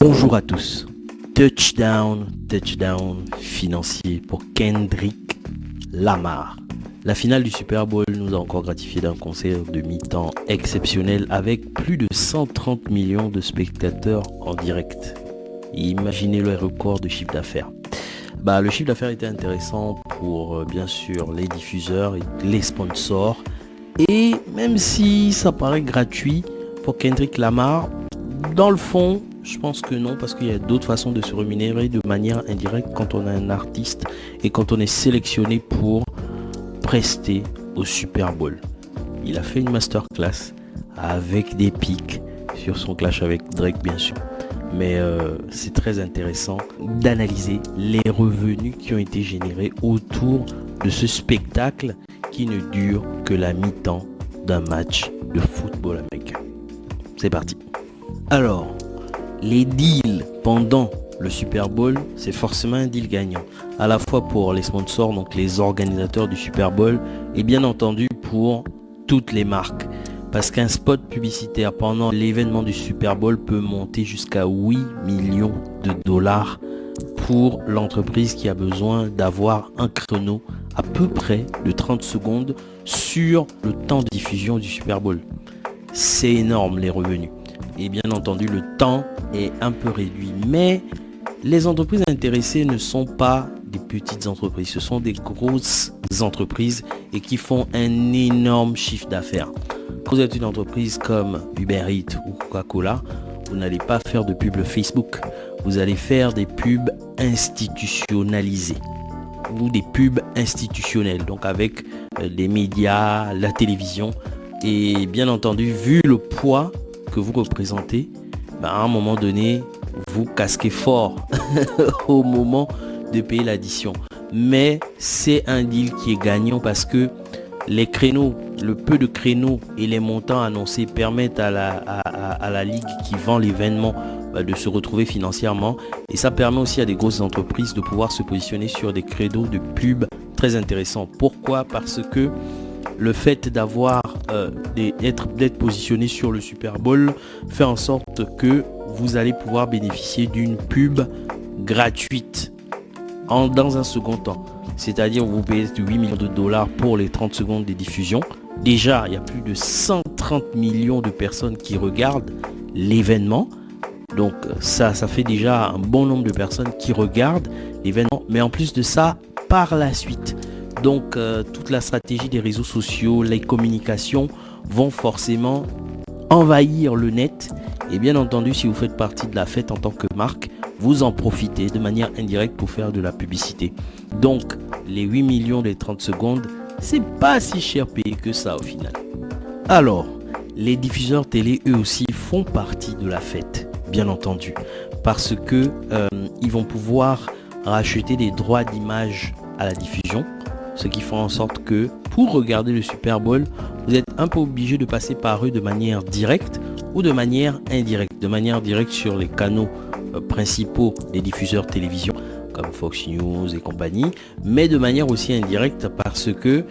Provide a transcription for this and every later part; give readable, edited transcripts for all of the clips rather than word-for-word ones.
Bonjour à tous. Touchdown financier pour Kendrick Lamar. La finale du Super Bowl nous a encore gratifié d'un concert de mi-temps exceptionnel avec plus de 130 millions de spectateurs en direct. Imaginez le record de chiffre d'affaires. Le chiffre d'affaires était intéressant pour bien sûr les diffuseurs et les sponsors. Et même si ça paraît gratuit pour Kendrick Lamar, dans le fond, je pense que non, parce qu'il y a d'autres façons de se rémunérer de manière indirecte quand on est un artiste et quand on est sélectionné pour prester au Super Bowl. Il a fait une masterclass avec des pics sur son clash avec Drake, bien sûr. Mais c'est très intéressant d'analyser les revenus qui ont été générés autour de ce spectacle qui ne dure que la mi-temps d'un match de football américain. C'est parti. Alors, les deals pendant le Super Bowl, c'est forcément un deal gagnant. À la fois pour les sponsors, donc les organisateurs du Super Bowl, et bien entendu pour toutes les marques. Parce qu'un spot publicitaire pendant l'événement du Super Bowl peut monter jusqu'à 8 millions de dollars pour l'entreprise qui a besoin d'avoir un créneau à peu près de 30 secondes sur le temps de diffusion du Super Bowl. C'est énorme les revenus. Et bien entendu, le temps est un peu réduit. Mais les entreprises intéressées ne sont pas des petites entreprises. Ce sont des grosses entreprises et qui font un énorme chiffre d'affaires. Quand vous êtes une entreprise comme Uber Eats ou Coca-Cola, vous n'allez pas faire de pub Facebook. Vous allez faire des pubs institutionnalisées ou des pubs institutionnelles. Donc avec les médias, la télévision. Et bien entendu, vu le poids que vous représentez, à un moment donné, vous casquez fort au moment de payer l'addition. Mais c'est un deal qui est gagnant parce que les créneaux, le peu de créneaux et les montants annoncés permettent à la ligue qui vend l'événement de se retrouver financièrement. Et ça permet aussi à des grosses entreprises de pouvoir se positionner sur des créneaux de pub très intéressants. Pourquoi ? Parce que le fait d'être positionné sur le Super Bowl fait en sorte que vous allez pouvoir bénéficier d'une pub gratuite dans un second temps. C'est-à-dire vous payez 8 millions de dollars pour les 30 secondes de diffusion. Déjà, il y a plus de 130 millions de personnes qui regardent l'événement. Donc ça fait déjà un bon nombre de personnes qui regardent l'événement. Mais en plus de ça, par la suite, donc toute la stratégie des réseaux sociaux, les communications vont forcément envahir le net. Et bien entendu, si vous faites partie de la fête en tant que marque, vous en profitez de manière indirecte pour faire de la publicité. Donc les 8 millions des 30 secondes, c'est pas si cher payé que ça au final. Alors, les diffuseurs télé eux aussi font partie de la fête, bien entendu, parce que ils vont pouvoir racheter des droits d'image à la diffusion. Ce qui fait en sorte que pour regarder le Super Bowl, vous êtes un peu obligé de passer par eux de manière directe ou de manière indirecte. De manière directe sur les canaux principaux des diffuseurs télévision comme Fox News et compagnie, mais de manière aussi indirecte parce que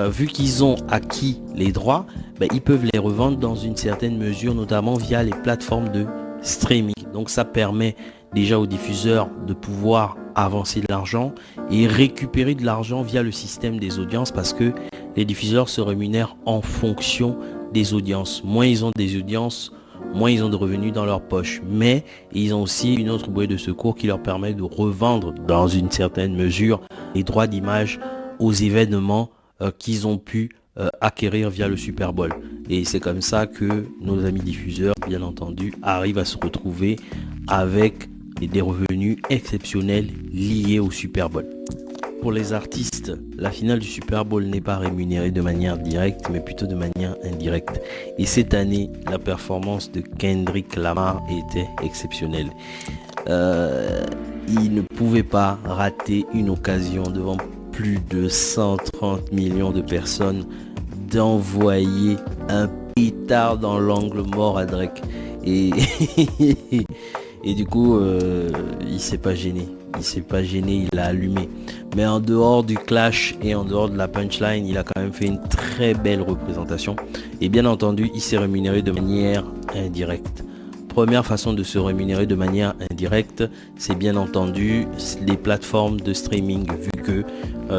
vu qu'ils ont acquis les droits, ils peuvent les revendre dans une certaine mesure, notamment via les plateformes de streaming. Donc ça permet déjà aux diffuseurs de pouvoir avancer de l'argent et récupérer de l'argent via le système des audiences parce que les diffuseurs se rémunèrent en fonction des audiences. Moins ils ont des audiences, moins ils ont de revenus dans leur poche. Mais ils ont aussi une autre bouée de secours qui leur permet de revendre dans une certaine mesure les droits d'image aux événements qu'ils ont pu acquérir via le Super Bowl. Et c'est comme ça que nos amis diffuseurs, bien entendu, arrivent à se retrouver avec des revenus exceptionnels liés au Super Bowl. Pour les artistes, la finale du Super Bowl n'est pas rémunérée de manière directe, mais plutôt de manière indirecte. Et cette année, la performance de Kendrick Lamar était exceptionnelle. Il ne pouvait pas rater une occasion devant plus de 130 millions de personnes d'envoyer un pétard dans l'angle mort à Drake. Et du coup, il s'est pas gêné. Il a allumé. Mais en dehors du clash et en dehors de la punchline, il a quand même fait une très belle représentation. Et bien entendu, il s'est rémunéré de manière indirecte. première façon de se rémunérer de manière indirecte, c'est bien entendu les plateformes de streaming, vu que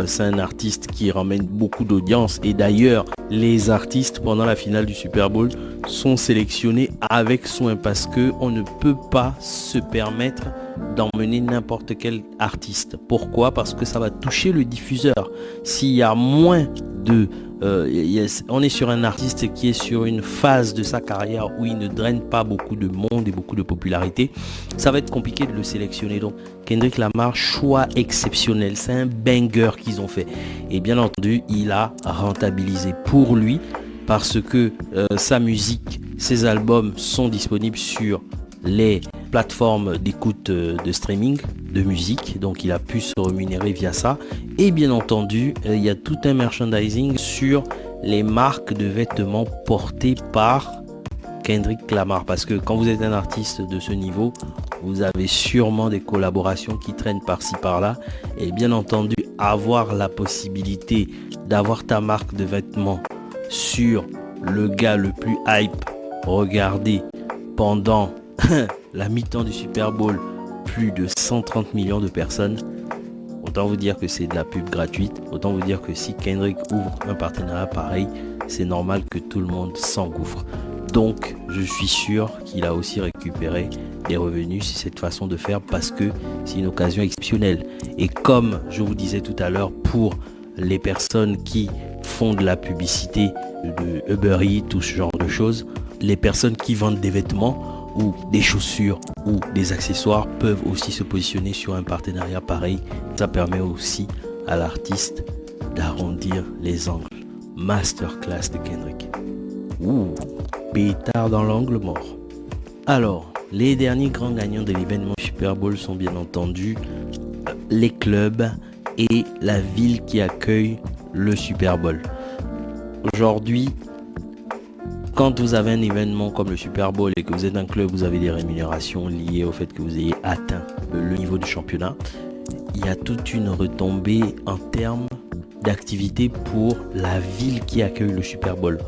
c'est un artiste qui ramène beaucoup d'audience. Et d'ailleurs, les artistes pendant la finale du Super Bowl sont sélectionnés avec soin parce que on ne peut pas se permettre d'emmener n'importe quel artiste. Pourquoi? Parce que ça va toucher le diffuseur. S'il y a moins de... on est sur un artiste qui est sur une phase de sa carrière où il ne draine pas beaucoup de monde et beaucoup de popularité, ça va être compliqué de le sélectionner. Donc Kendrick Lamar, choix exceptionnel, c'est un banger qu'ils ont fait. Et bien entendu, il a rentabilisé pour lui parce que sa musique, ses albums sont disponibles sur les plateformes d'écoute de streaming de musique, donc il a pu se rémunérer via ça. Et bien entendu, il y a tout un merchandising sur les marques de vêtements portées par Kendrick Lamar, parce que quand vous êtes un artiste de ce niveau, vous avez sûrement des collaborations qui traînent par-ci par-là, et bien entendu avoir la possibilité d'avoir ta marque de vêtements sur le gars le plus hype regardé pendant la mi-temps du Super Bowl, plus de 130 millions de personnes. Autant vous dire que c'est de la pub gratuite. Autant vous dire que si Kendrick ouvre un partenariat pareil, c'est normal que tout le monde s'engouffre. Donc je suis sûr qu'il a aussi récupéré des revenus sur cette façon de faire parce que c'est une occasion exceptionnelle. Et comme je vous disais tout à l'heure, pour les personnes qui font de la publicité de Uber Eats, tout ce genre de choses, les personnes qui vendent des vêtements ou des chaussures ou des accessoires peuvent aussi se positionner sur un partenariat pareil. Ça permet aussi à l'artiste d'arrondir les angles. Masterclass de Kendrick. Ouh, pétard dans l'angle mort. Alors, les derniers grands gagnants de l'événement Super Bowl sont bien entendu les clubs et la ville qui accueille le Super Bowl. Aujourd'hui, quand vous avez un événement comme le Super Bowl et que vous êtes un club, vous avez des rémunérations liées au fait que vous ayez atteint le niveau du championnat. Il y a toute une retombée en termes d'activité pour la ville qui accueille le Super Bowl.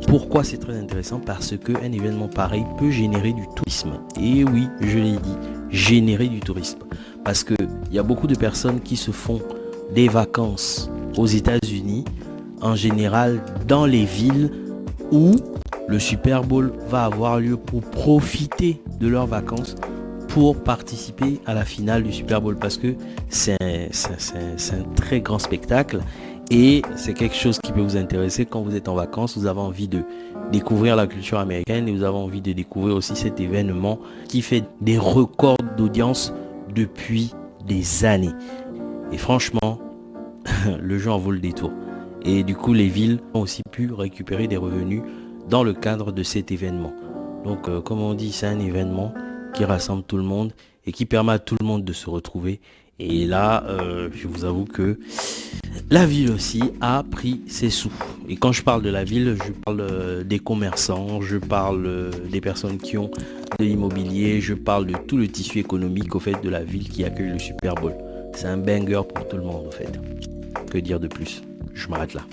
Pourquoi c'est très intéressant? Parce qu'un événement pareil peut générer du tourisme. Et oui, je l'ai dit, générer du tourisme. Parce qu'il y a beaucoup de personnes qui se font des vacances aux États-Unis, en général dans les villes où le Super Bowl va avoir lieu, pour profiter de leurs vacances, pour participer à la finale du Super Bowl, parce que c'est un très grand spectacle et c'est quelque chose qui peut vous intéresser quand vous êtes en vacances. Vous avez envie de découvrir la culture américaine et vous avez envie de découvrir aussi cet événement qui fait des records d'audience depuis des années. Et franchement, le jeu en vaut le détour. Et du coup, les villes ont aussi pu récupérer des revenus dans le cadre de cet événement. Donc, comme on dit, c'est un événement qui rassemble tout le monde et qui permet à tout le monde de se retrouver. Et là, je vous avoue que la ville aussi a pris ses sous. Et quand je parle de la ville, je parle des commerçants, je parle des personnes qui ont de l'immobilier, je parle de tout le tissu économique au fait de la ville qui accueille le Super Bowl. C'est un banger pour tout le monde au fait. Que dire de plus? Je m'arrête là.